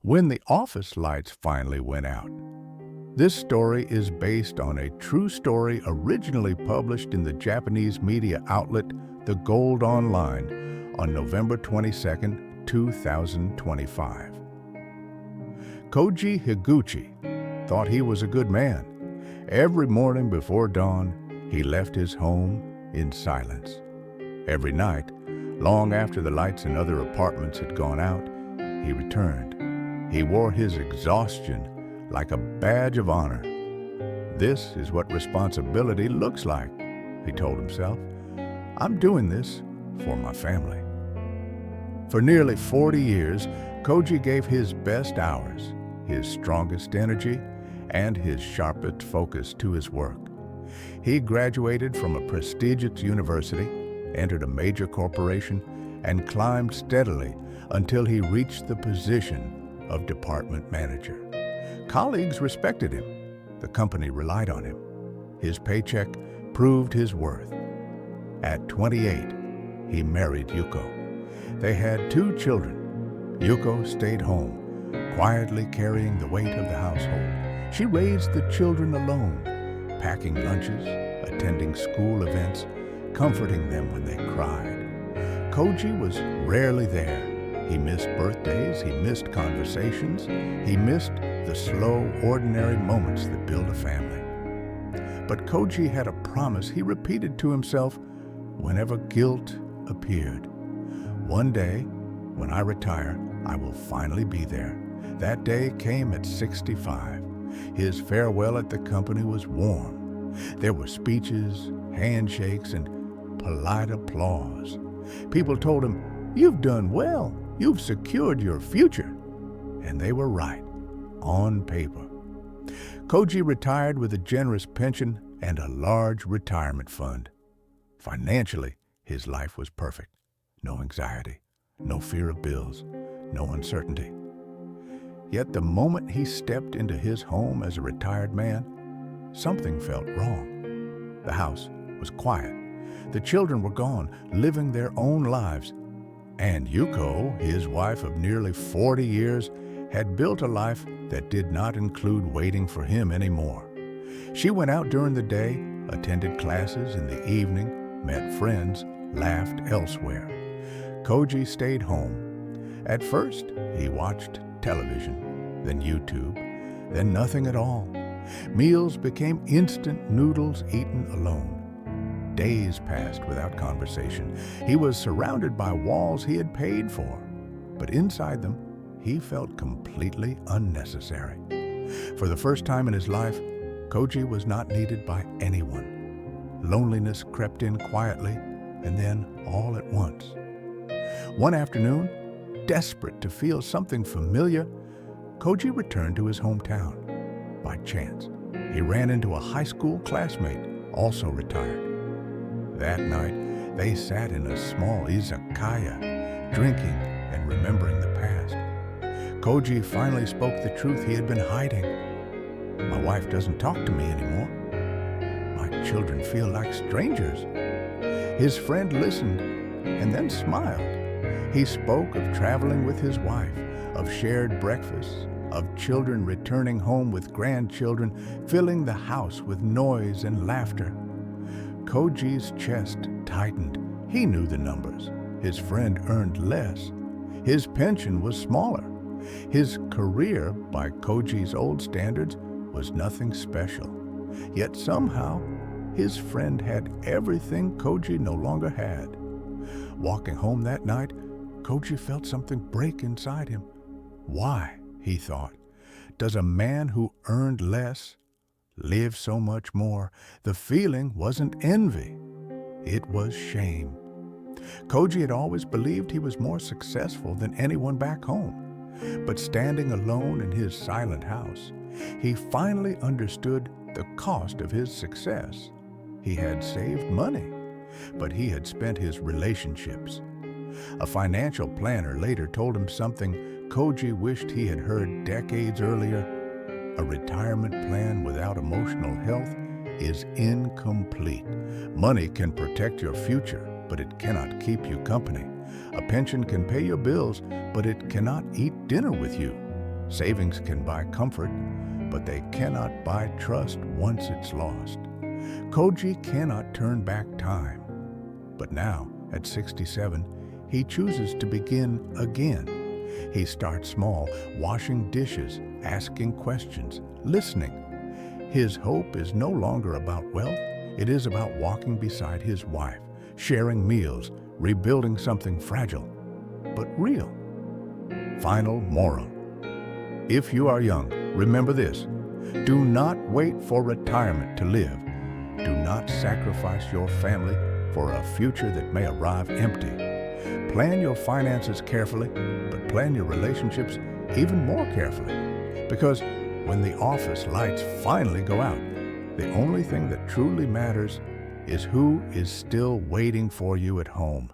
when the office lights finally went out. This story is based on a true story originally published in the Japanese media outlet The Gold Online on November 22, 2025. Koji Higuchi thought he was a good man. Every morning before dawn, he left his home in silence. Every night, long after the lights in other apartments had gone out, he returned. He wore his exhaustion like a badge of honor. "This is what responsibility looks like," he told himself. "I'm doing this for my family." For nearly 40 years, Koji gave his best hours, his strongest energy, and his sharpest focus to his work. He graduated from a prestigious university, entered a major corporation, and climbed steadily until he reached the position of department manager. Colleagues respected him. The company relied on him. His paycheck proved his worth. At 28, he married Yuko. They had 2 children. Yuko stayed home, quietly carrying the weight of the household. She raised the children alone, packing lunches, attending school events, comforting them when they cried. Koji was rarely there. He missed birthdays, he missed conversations, he missed the slow, ordinary moments that build a family. But Koji had a promise he repeated to himself whenever guilt appeared. "One day, when I retire, I will finally be there." That day came at 65. His farewell at the company was warm. There were speeches, handshakes, and polite applause. People told him, "You've done well. You've secured your future." And they were right, on paper. Koji retired with a generous pension and a large retirement fund. Financially, his life was perfect. No anxiety, no fear of bills, no uncertainty. Yet the moment he stepped into his home as a retired man, something felt wrong. The house was quiet. The children were gone, living their own lives. And Yuko, his wife of nearly 40 years, had built a life that did not include waiting for him anymore. She went out during the day, attended classes in the evening, met friends, laughed elsewhere. Koji stayed home. At first, he watched television, then YouTube, then nothing at all. Meals became instant noodles eaten alone. Days passed without conversation. He was surrounded by walls he had paid for, but inside them, he felt completely unnecessary. For the first time in his life, Koji was not needed by anyone. Loneliness crept in quietly, and then all at once. One afternoon, desperate to feel something familiar, Koji returned to his hometown. By chance, he ran into a high school classmate, also retired. That night, they sat in a small izakaya, drinking and remembering the past. Koji finally spoke the truth he had been hiding. "My wife doesn't talk to me anymore. My children feel like strangers." His friend listened and then smiled. He spoke of traveling with his wife, of shared breakfasts, of children returning home with grandchildren, filling the house with noise and laughter. Koji's chest tightened. He knew the numbers. His friend earned less. His pension was smaller. His career, by Koji's old standards, was nothing special. Yet somehow, his friend had everything Koji no longer had. Walking home that night, Koji felt something break inside him. Why, he thought, does a man who earned less live so much more? The feeling wasn't envy. It was shame. Koji had always believed he was more successful than anyone back home. But standing alone in his silent house, he finally understood the cost of his success. He had saved money, but he had spent his relationships. A financial planner later told him something Koji wished he had heard decades earlier. A retirement plan without emotional health is incomplete. Money can protect your future, but it cannot keep you company. A pension can pay your bills, but it cannot eat dinner with you. Savings can buy comfort, but they cannot buy trust once it's lost. Koji cannot turn back time. But now, at 67, he chooses to begin again. He starts small, washing dishes, asking questions, listening. His hope is no longer about wealth. It is about walking beside his wife, sharing meals, rebuilding something fragile, but real. Final moral. If you are young, remember this. Do not wait for retirement to live. Do not sacrifice your family for a future that may arrive empty. Plan your finances carefully, but plan your relationships even more carefully. Because when the office lights finally go out, the only thing that truly matters is who is still waiting for you at home.